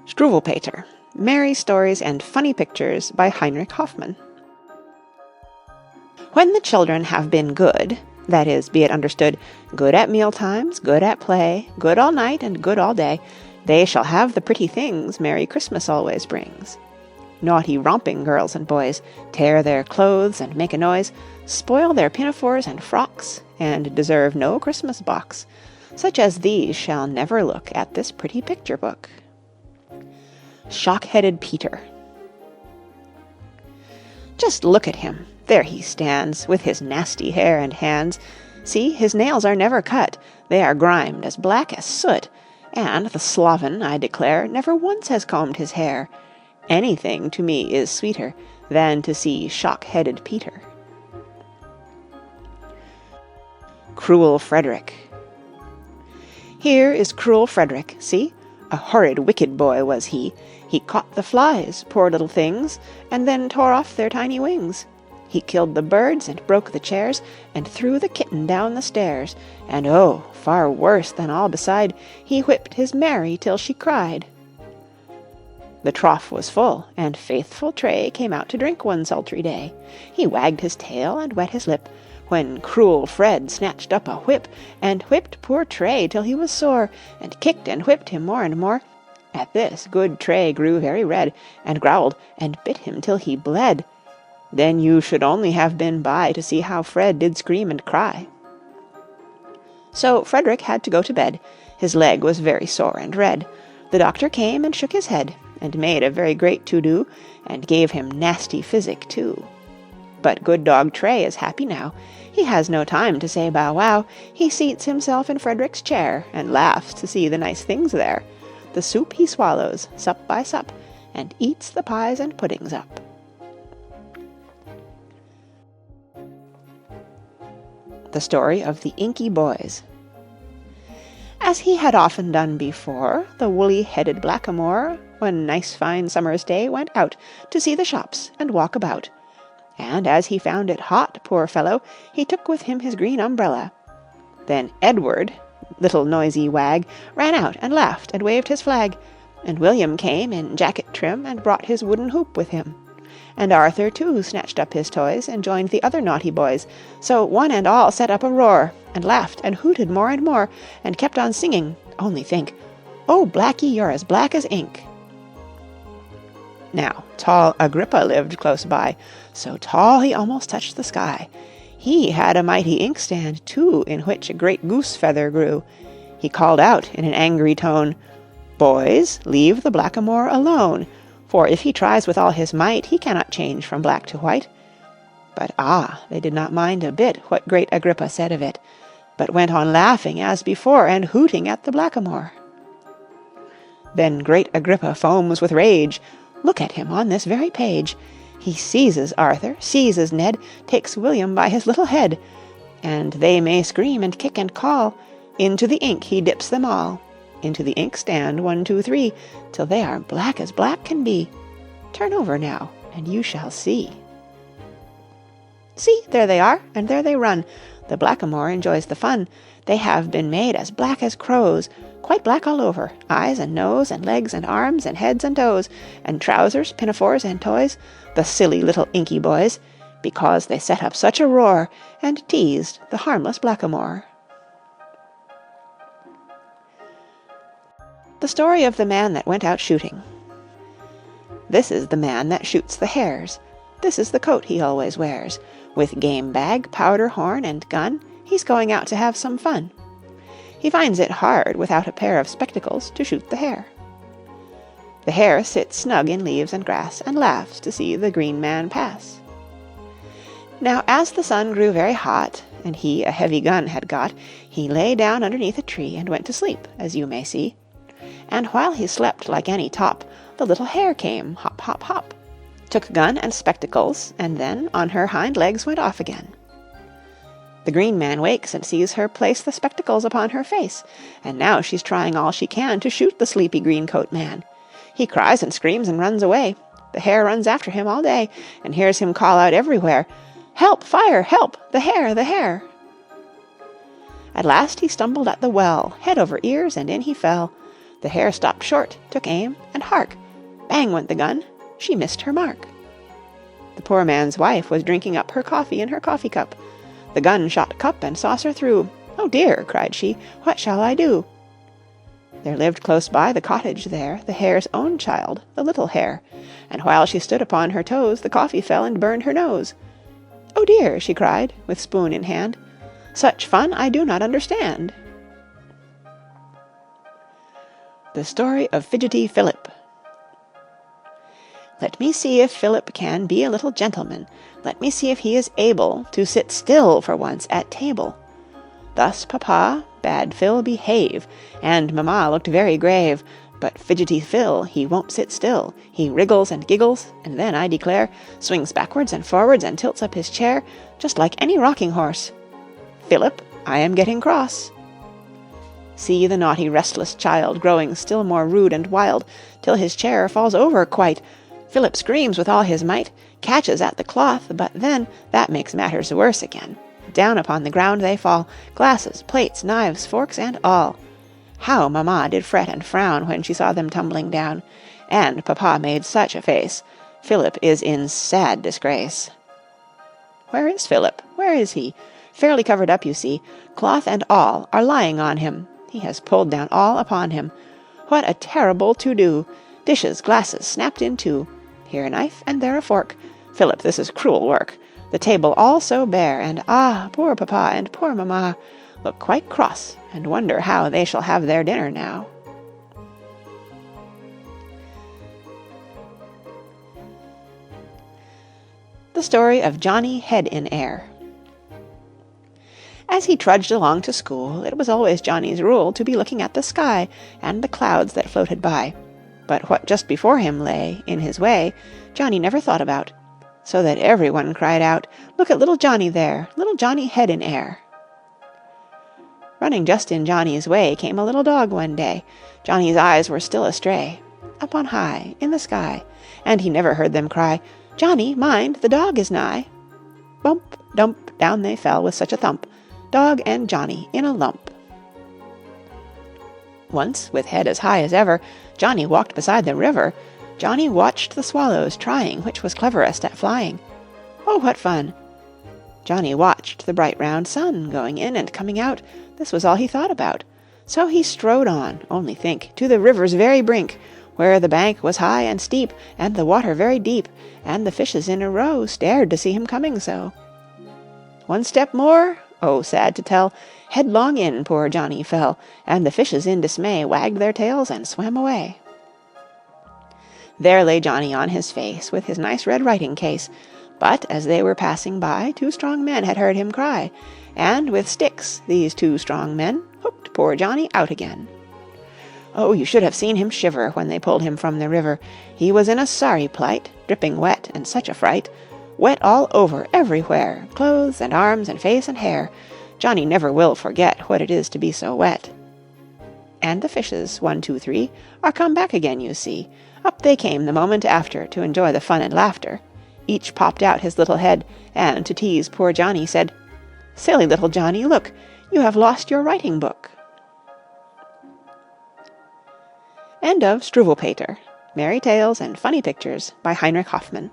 Struwwelpeter, Merry Stories and Funny Pictures by Heinrich Hoffmann. When the children have been good, that is, be it understood, good at meal times, good at play, good all night, and good all day, they shall have the pretty things Merry Christmas always brings. Naughty romping girls and boys tear their clothes and make a noise, spoil their pinafores and frocks, and deserve no Christmas box. Such as these shall never look at this pretty picture book. Shock-headed Peter. Just look at him. There he stands, with his nasty hair and hands. See, his nails are never cut, they are grimed as black as soot, and the sloven, I declare, never once has combed his hair. Anything to me is sweeter than to see shock-headed Peter. Cruel Frederick. Here is cruel Frederick, see? A horrid wicked boy was he. He caught the flies, poor little things, and then tore off their tiny wings. He killed the birds and broke the chairs, and threw the kitten down the stairs, and oh, far worse than all beside, he whipped his Mary till she cried. The trough was full, and faithful Tray came out to drink one sultry day. He wagged his tail and wet his lip, when cruel Fred snatched up a whip, and whipped poor Tray till he was sore, and kicked and whipped him more and more. At this good Tray grew very red, and growled, and bit him till he bled. Then you should only have been by to see how Fred did scream and cry. So Frederick had to go to bed. His leg was very sore and red. The doctor came and shook his head, and made a very great to-do, and gave him nasty physic too. But good dog Tray is happy now. He has no time to say bow wow. He seats himself in Frederick's chair, and laughs to see the nice things there. The soup he swallows, sup by sup, and eats the pies and puddings up. The Story of the Inky Boys. As he had often done before, the woolly-headed blackamoor, one nice fine summer's day, went out to see the shops and walk about. And as he found it hot, poor fellow, he took with him his green umbrella. Then Edward, little noisy wag, ran out and laughed and waved his flag, and William came in jacket trim and brought his wooden hoop with him. And Arthur, too, snatched up his toys and joined the other naughty boys, so one and all set up a roar, and laughed and hooted more and more, and kept on singing, only think, "Oh, Blackie, you're as black as ink." Now, tall Agrippa lived close by, so tall he almost touched the sky. He had a mighty inkstand, too, in which a great goose feather grew. He called out in an angry tone, "Boys, leave the blackamoor alone, for if he tries with all his might, he cannot change from black to white." But they did not mind a bit what great Agrippa said of it, but went on laughing as before, and hooting at the blackamoor. Then great Agrippa foams with rage. Look at him on this very page. He seizes Arthur, seizes Ned, takes William by his little head, and they may scream and kick and call, into the ink he dips them all, into the inkstand 1, 2, 3, till they are black as black can be. Turn over now, and you shall see. See, there they are, and there they run. The blackamoor enjoys the fun. They have been made as black as crows, quite black all over, eyes and nose and legs and arms and heads and toes, and trousers, pinafores, and toys, the silly little inky boys, because they set up such a roar, and teased the harmless blackamoor. The Story of the Man that Went Out Shooting. This is the man that shoots the hares. This is the coat he always wears. With game bag, powder horn, and gun, he's going out to have some fun. He finds it hard, without a pair of spectacles, to shoot the hare. The hare sits snug in leaves and grass, and laughs to see the green man pass. Now as the sun grew very hot, and he a heavy gun had got, he lay down underneath a tree, and went to sleep, as you may see. And while he slept like any top, the little hare came, hop, hop, hop, took gun and spectacles, and then on her hind legs went off again. The green man wakes and sees her place the spectacles upon her face, and now she's trying all she can to shoot the sleepy green-coat man. He cries and screams and runs away. The hare runs after him all day, and hears him call out everywhere, "Help! Fire! Help! The hare! The hare!" At last he stumbled at the well, head over ears, and in he fell. The hare stopped short, took aim, and hark! Bang went the gun. She missed her mark. The poor man's wife was drinking up her coffee in her coffee cup. The gun shot cup and saucer through. "Oh dear!" cried she, "what shall I do?" There lived close by the cottage there the hare's own child, the little hare, and while she stood upon her toes the coffee fell and burned her nose. "Oh dear!" she cried, with spoon in hand, "such fun I do not understand." The Story of Fidgety Philip. Let me see if Philip can be a little gentleman. Let me see if he is able to sit still for once at table. Thus Papa bade Phil behave, and Mamma looked very grave. But Fidgety Phil, he won't sit still. He wriggles and giggles, and then, I declare, swings backwards and forwards and tilts up his chair, just like any rocking horse. Philip, I am getting cross. See the naughty restless child growing still more rude and wild, till his chair falls over quite. Philip screams with all his might, catches at the cloth, but then that makes matters worse again. Down upon the ground they fall, glasses, plates, knives, forks, and all. How Mamma did fret and frown when she saw them tumbling down, and Papa made such a face. Philip is in sad disgrace. Where is Philip? Where is he? Fairly covered up, you see. Cloth and all are lying on him. He has pulled down all upon him. What a terrible to-do! Dishes, glasses, snapped in two. Here a knife, and there a fork. Philip, this is cruel work. The table all so bare, and poor Papa and poor Mamma look quite cross, and wonder how they shall have their dinner now. The Story of Johnny Head in Air. As he trudged along to school, it was always Johnny's rule to be looking at the sky and the clouds that floated by. But what just before him lay, in his way, Johnny never thought about, so that everyone cried out, "Look at little Johnny there, little Johnny Head in Air." Running just in Johnny's way came a little dog one day. Johnny's eyes were still astray, up on high, in the sky, and he never heard them cry, "Johnny, mind, the dog is nigh." Bump, dump, down they fell with such a thump, dog and Johnny in a lump. Once, with head as high as ever, Johnny walked beside the river. Johnny watched the swallows trying which was cleverest at flying. Oh, what fun! Johnny watched the bright round sun going in and coming out. This was all he thought about. So he strode on, only think, to the river's very brink, where the bank was high and steep, and the water very deep, and the fishes in a row stared to see him coming so. One step more, oh, sad to tell, headlong in poor Johnny fell, and the fishes in dismay wagged their tails and swam away. There lay Johnny on his face, with his nice red writing case, but as they were passing by, 2 strong men had heard him cry, and with sticks these 2 strong men hooked poor Johnny out again. Oh, you should have seen him shiver when they pulled him from the river. He was in a sorry plight, dripping wet, and such a fright. Wet all over, everywhere, clothes and arms and face and hair. Johnny never will forget what it is to be so wet. And the fishes, 1, 2, 3, are come back again, you see. Up they came the moment after to enjoy the fun and laughter. Each popped out his little head, and to tease poor Johnny said, "Silly little Johnny, look, you have lost your writing book." End of Struwwelpeter. Merry Tales and Funny Pictures by Heinrich Hoffmann.